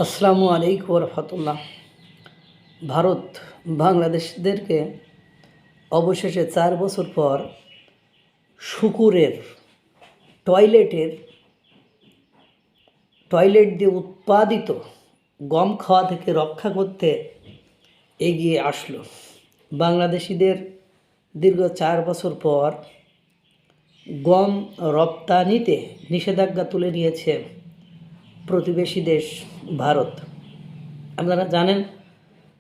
আসসালামু আলাইকুম রহমতুল্লাহ। ভারত বাংলাদেশদেরকে অবশেষে 4 বছর পর শুকুরের টয়লেট দিয়ে উৎপাদিত গম খাওয়া থেকে রক্ষা করতে এগিয়ে আসলো। বাংলাদেশিদের দীর্ঘ 4 বছর পর গম রপ্তানিতে নিষেধাজ্ঞা তুলে নিয়েছে প্রতিবেশী দেশ ভারত। আপনারা জানেন,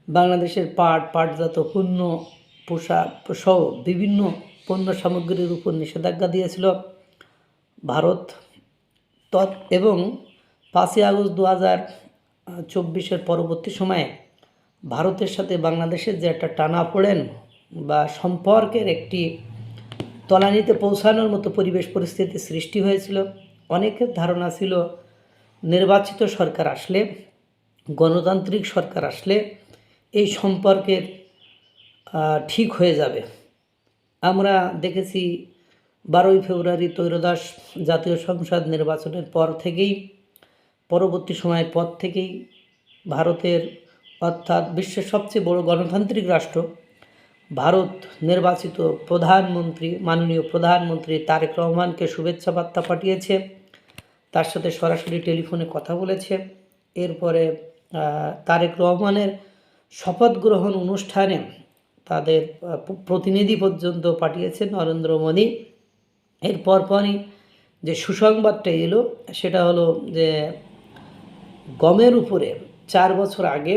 বাংলাদেশের পাটজাত পণ্য, পোশাক সহ বিভিন্ন পণ্য সামগ্রীর উপর নিষেধাজ্ঞা দিয়েছিল ভারত। এবং 5ই আগস্ট 2024 পরবর্তী সময়ে ভারতের সাথে বাংলাদেশের যে একটা টানাপোড়েন বা সম্পর্কের একটি তলানিতে পৌঁছানোর মতো পরিস্থিতি সৃষ্টি হয়েছিল। অনেকের ধারণা ছিল নির্বাচিত সরকার আসলে, গণতান্ত্রিক সরকার আসলে এই সম্পর্কের ঠিক হয়ে যাবে। আমরা দেখেছি 12ই ফেব্রুয়ারি ত্রয়োদশ জাতীয় সংসদ নির্বাচনের পর থেকেই, পরবর্তী সময়ের পর থেকেই ভারতের, অর্থাৎ বিশ্বের সবচেয়ে বড় গণতান্ত্রিক রাষ্ট্র ভারত, নির্বাচিত প্রধানমন্ত্রী, মাননীয় প্রধানমন্ত্রী তারেক রহমানকে শুভেচ্ছা বার্তা পাঠিয়েছে, তার সাথে সরাসরি টেলিফোনে কথা বলেছে। এরপরে তারেক রহমানের শপথ গ্রহণ অনুষ্ঠানে তাদের প্রতিনিধি পর্যন্ত পাঠিয়েছে নরেন্দ্র মোদী। এর পরপরই যে সুসংবাদটা এলো সেটা হলো যে গমের উপরে 4 বছর আগে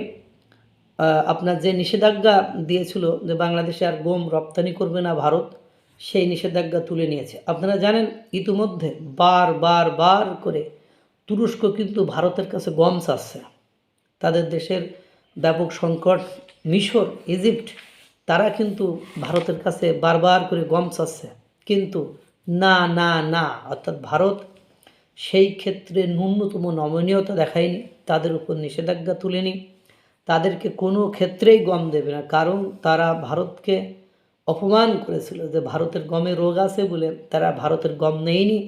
আপনার যে নিষেধাজ্ঞা দিয়েছিল যে বাংলাদেশে আর গম রপ্তানি করবে না ভারত, সেই নিষেধাজ্ঞা তুলে নিয়েছে। আপনারা জানেন, ইতিমধ্যে বার করে তুরস্ক কিন্তু ভারতের কাছে গম চাচ্ছে। তাদের দেশের ব্যাপক সংকট। মিশর, ইজিপ্ট, তারা কিন্তু ভারতের কাছে বারবার করে গম চাচ্ছে, কিন্তু না, অর্থাৎ ভারত সেই ক্ষেত্রে ন্যূনতম নমনীয়তা দেখায়নি, তাদের উপর নিষেধাজ্ঞা তুলেনি, তাদেরকে কোনো ক্ষেত্রেই গম দেবে না। কারণ তারা ভারতকে অপমান করেছিল যে ভারতের গমে রোগ আছে বলে তারা ভারতের গম নেয়নি।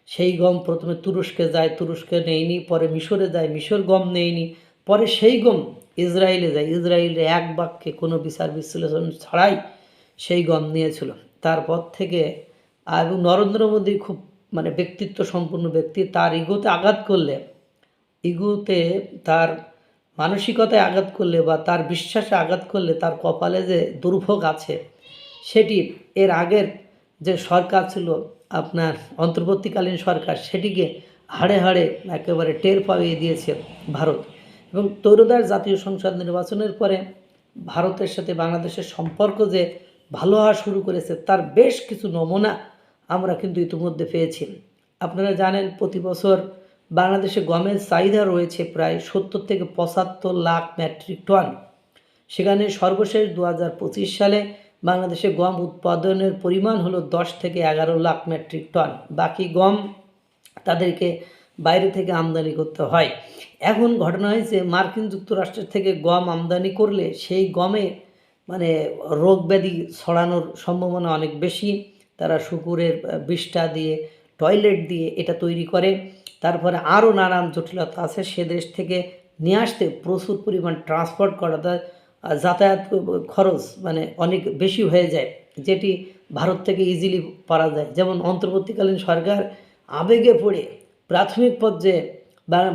সেই গম প্রথমে তুরস্কে যায়, তুরস্কে নেয়নি, পরে মিশরে যায়, মিশর গম নেয়নি, পরে সেই গম ইসরায়েলে যায়, ইসরায়েলে এক বাক্যে কোনো বিচার বিশ্লেষণ ছাড়াই সেই গম নিয়েছিল। তারপর থেকে এবং নরেন্দ্র মোদী খুব ব্যক্তিত্ব সম্পন্ন ব্যক্তি, তার ইগোতে তার মানসিকতায় আঘাত করলে বা তার বিশ্বাসে আঘাত করলে তার কপালে যে দুর্ভোগ আছে, সেটি এর আগের যে সরকার ছিল আপনার অন্তর্বর্তীকালীন সরকার, সেটিকে হাড়ে হাড়ে একেবারে টের পাইয়ে দিয়েছে ভারত। এবং ত্রয়োদশ জাতীয় সংসদ নির্বাচনের পরে ভারতের সাথে বাংলাদেশের সম্পর্ক যে ভালো হওয়া শুরু করেছে, তার বেশ কিছু নমুনা আমরা কিন্তু ইতিমধ্যে পেয়েছি। আপনারা জানেন, প্রতি বছর বাংলাদেশে গমের চাহিদা রয়েছে প্রায় 70 থেকে 75 লাখ মেট্রিক টন। সেখানে সর্বশেষ 2025 সালে বাংলাদেশে গম উৎপাদনের পরিমাণ হলো 10 থেকে 11 লাখ মেট্রিক টন। বাকি গম তাদেরকে বাইরে থেকে আমদানি করতে হয়। এখন ঘটনা হয়েছে, মার্কিন যুক্তরাষ্ট্রের থেকে গম আমদানি করলে সেই গমে রোগ ব্যাধি ছড়ানোর সম্ভাবনা অনেক বেশি। তারা শুকুরের বিষটা দিয়ে, টয়লেট দিয়ে এটা তৈরি করে। তারপরে আরও নানান জটিলতা আছে। সে দেশ থেকে নিয়ে আসতে প্রচুর পরিমাণ ট্রান্সপোর্ট করা, যাতায়াত খরচ অনেক বেশি হয়ে যায়, যেটি ভারত থেকে ইজিলি পারা যায়। যেমন অন্তর্বর্তীকালীন সরকার আবেগে পড়ে প্রাথমিক পর্যায়ে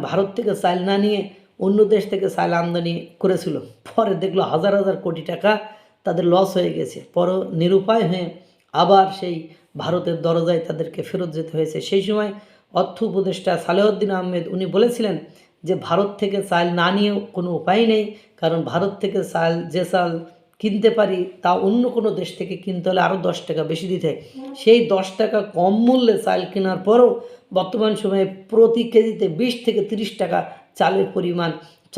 ভারত থেকে চাল না নিয়ে অন্য দেশ থেকে চাল আমদানি করেছিল। পরে দেখলো হাজার হাজার কোটি টাকা তাদের লস হয়ে গেছে। পরে নিরুপায় হয়ে আবার সেই ভারতের দরজায় তাদেরকে ফেরত যেতে হয়েছে। সেই সময় অর্থ উপদেষ্টা সালেহউদ্দিন আহমেদ উনি বলেছিলেন যে ভারত থেকে চাল না নিয়েও কোনো উপায় নেই, কারণ ভারত থেকে যে চাল কিনতে পারি তা অন্য কোনো দেশ থেকে কিনতে হলে আরও 10 টাকা বেশি দিতে হয়। সেই 10 টাকা কম মূল্যে চাল কেনার পরেও বর্তমান সময়ে প্রতি কেজিতে 20 থেকে 30 টাকা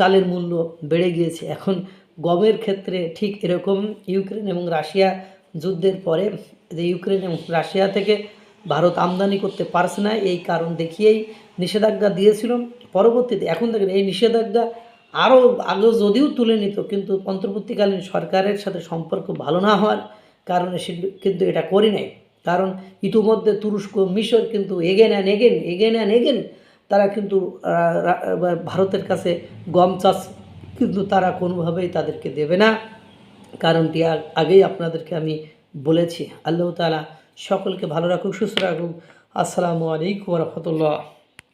চালের মূল্য বেড়ে গিয়েছে। এখন গমের ক্ষেত্রে ঠিক এরকম ইউক্রেন এবং রাশিয়া যুদ্ধের পরে যে ইউক্রেন এবং রাশিয়া থেকে ভারত আমদানি করতে পারছে না, এই কারণ দেখিয়েই নিষেধাজ্ঞা দিয়েছিল। পরবর্তীতে এখন দেখেন, এই নিষেধাজ্ঞা আরও আগেও যদিও তুলে নিত, কিন্তু অন্তর্বর্তীকালীন সরকারের সাথে সম্পর্ক ভালো না হওয়ার কারণে সে কিন্তু এটা করি নাই। কারণ ইতিমধ্যে তুরস্ক, মিশর কিন্তু এগেন তারা কিন্তু ভারতের কাছে গম চাষ, কিন্তু তারা কোনোভাবেই তাদেরকে দেবে না। কারণটি আগেই আপনাদেরকে আমি বলেছি। আল্লাহ তাআলা সকলকে ভালো রাখুক, সুস্থ রাখুক। আসসালামু আলাইকুম ওয়া রাহমাতুল্লাহ।